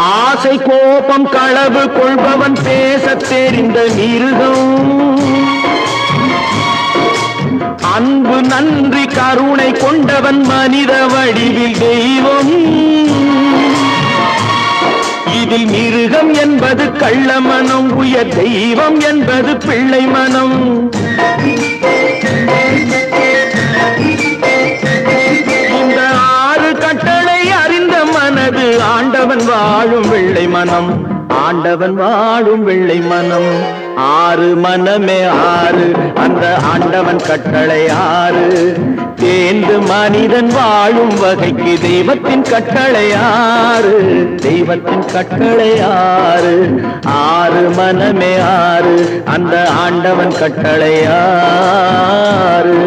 ஆசை கோபம் களவு கொள்பவன் பேசத் தெரிந்த மிருகம். அன்பு நன்றி கருணை கொண்டவன் மனித வடிவில் தெய்வம். இதில் மிருகம் என்பது கள்ள மனம், உயர் தெய்வம் என்பது பிள்ளை மனம். இந்த 6 கட்டளை அறிந்த மனது ஆண்டவன் வாழும் வெள்ளை மனம், ஆண்டவன் வாழும் வெள்ளை மனம். 6 மனமே 6, அந்த ஆண்டவன் கட்டளை 6. தேர்ந்து மனிதன் வாழும் வகைக்கு தெய்வத்தின் கட்டளை 6, தெய்வத்தின் கட்டளை 6. 6 மனமே 6, அந்த ஆண்டவன் கட்டளை 6.